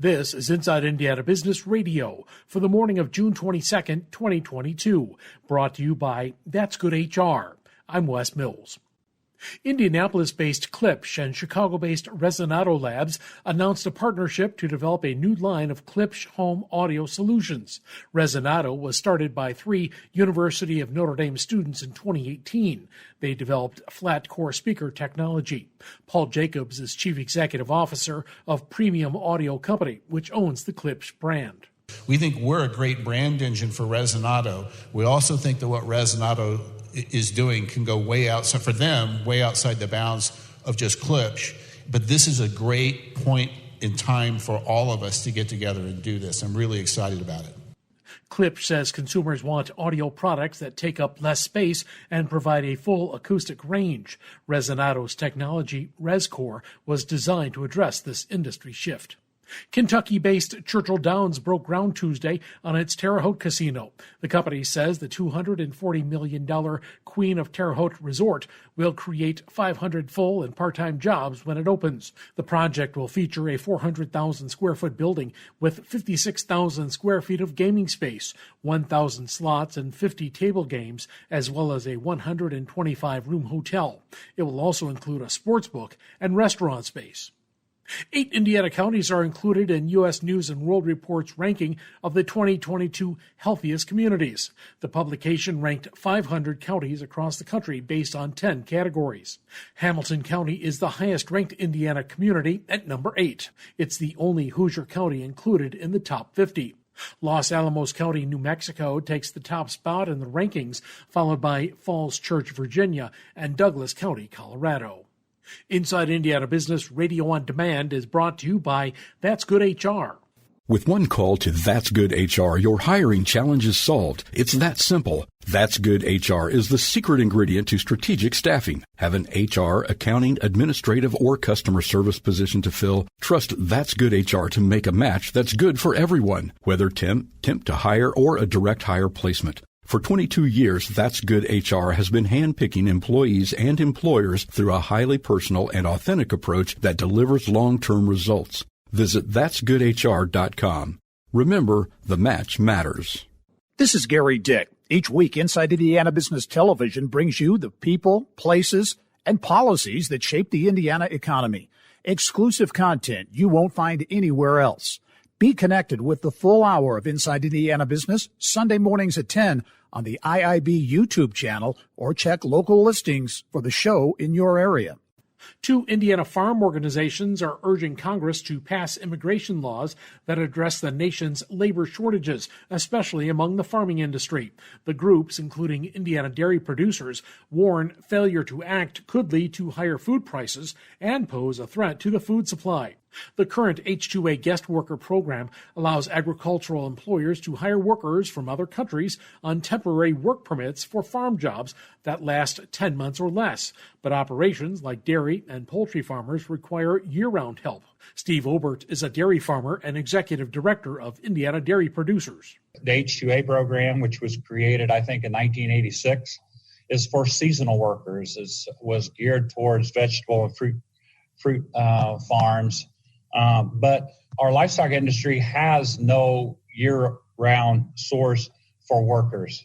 This is Inside Indiana Business Radio for the morning of June 22nd, 2022, brought to you by That's Good HR. I'm Wes Mills. Indianapolis-based Klipsch and Chicago-based Resonado Labs announced a partnership to develop a new line of Klipsch home audio solutions. Resonado was started by 3 University of Notre Dame students in 2018. They developed flat-core speaker technology. Paul Jacobs is Chief Executive Officer of Premium Audio Company, which owns the Klipsch brand. We think we're a great brand engine for Resonado. We also think that what Resonado is doing can go way outside, for them, way outside the bounds of just Klipsch. But this is a great point in time for all of us to get together and do this. I'm really excited about it. Klipsch says consumers want audio products that take up less space and provide a full acoustic range. Resonado's technology, ResCore, was designed to address this industry shift. Kentucky-based Churchill Downs broke ground Tuesday on its Terre Haute casino. The company says the $240 million Queen of Terre Haute resort will create 500 full and part-time jobs when it opens. The project will feature a 400,000 square foot building with 56,000 square feet of gaming space, 1,000 slots and 50 table games, as well as a 125-room hotel. It will also include a sports book and restaurant space. 8 Indiana counties are included in U.S. News & World Report's ranking of the 2022 healthiest communities. The publication ranked 500 counties across the country based on 10 categories. Hamilton County is the highest-ranked Indiana community at number 8. It's the only Hoosier county included in the top 50. Los Alamos County, New Mexico, takes the top spot in the rankings, followed by Falls Church, Virginia, and Douglas County, Colorado. Inside Indiana Business Radio on Demand is brought to you by That's Good HR. With one call to That's Good HR, your hiring challenge is solved. It's that simple. That's Good HR is the secret ingredient to strategic staffing. Have an HR, accounting, administrative, or customer service position to fill? Trust That's Good HR to make a match that's good for everyone, whether temp to hire, or a direct hire placement. For 22 years, That's Good HR has been handpicking employees and employers through a highly personal and authentic approach that delivers long-term results. Visit that'sgoodhr.com. Remember, the match matters. This is Gary Dick. Each week, Inside Indiana Business Television brings you the people, places, and policies that shape the Indiana economy. Exclusive content you won't find anywhere else. Be connected with the full hour of Inside Indiana Business, Sunday mornings at 10 on the IIB YouTube channel, or check local listings for the show in your area. 2 Indiana farm organizations are urging Congress to pass immigration laws that address the nation's labor shortages, especially among the farming industry. The groups, including Indiana dairy producers, warn failure to act could lead to higher food prices and pose a threat to the food supply. The current H-2A guest worker program allows agricultural employers to hire workers from other countries on temporary work permits for farm jobs that last 10 months or less. But operations like dairy and poultry farmers require year-round help. Steve Obert is a dairy farmer and executive director of Indiana Dairy Producers. The H-2A program, which was created, I think, in 1986, is for seasonal workers. It was geared towards vegetable and fruit farms. But our livestock industry has no year-round source for workers.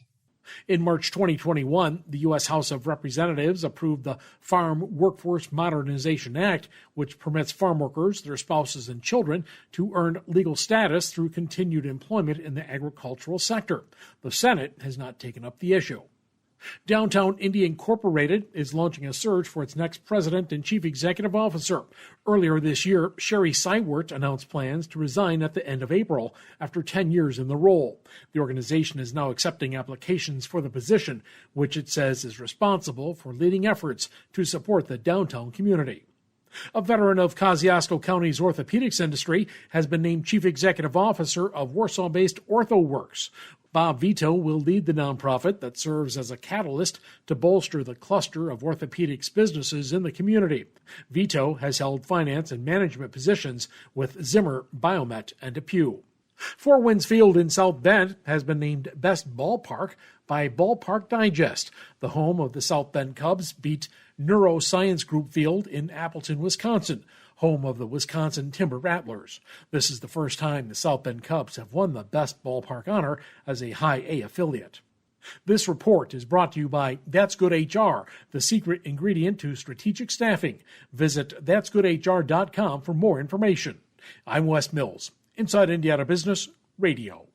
In March 2021, the U.S. House of Representatives approved the Farm Workforce Modernization Act, which permits farm workers, their spouses, and children to earn legal status through continued employment in the agricultural sector. The Senate has not taken up the issue. Downtown Indy Incorporated is launching a search for its next president and chief executive officer. Earlier this year, Sherry Seiwert announced plans to resign at the end of April after 10 years in the role. The organization is now accepting applications for the position, which it says is responsible for leading efforts to support the downtown community. A veteran of Kosciuszko County's orthopedics industry has been named chief executive officer of Warsaw-based OrthoWorks. Bob Vito will lead the nonprofit that serves as a catalyst to bolster the cluster of orthopedics businesses in the community. Vito has held finance and management positions with Zimmer, Biomet, and Depew. Four Winds Field in South Bend has been named Best Ballpark by Ballpark Digest. The home of the South Bend Cubs beat Neuroscience Group Field in Appleton, Wisconsin. home of the Wisconsin Timber Rattlers. This is the first time the South Bend Cubs have won the Best Ballpark honor as a High A affiliate. This report is brought to you by That's Good HR, the secret ingredient to strategic staffing. Visit that'sgoodhr.com for more information. I'm Wes Mills, Inside Indiana Business Radio.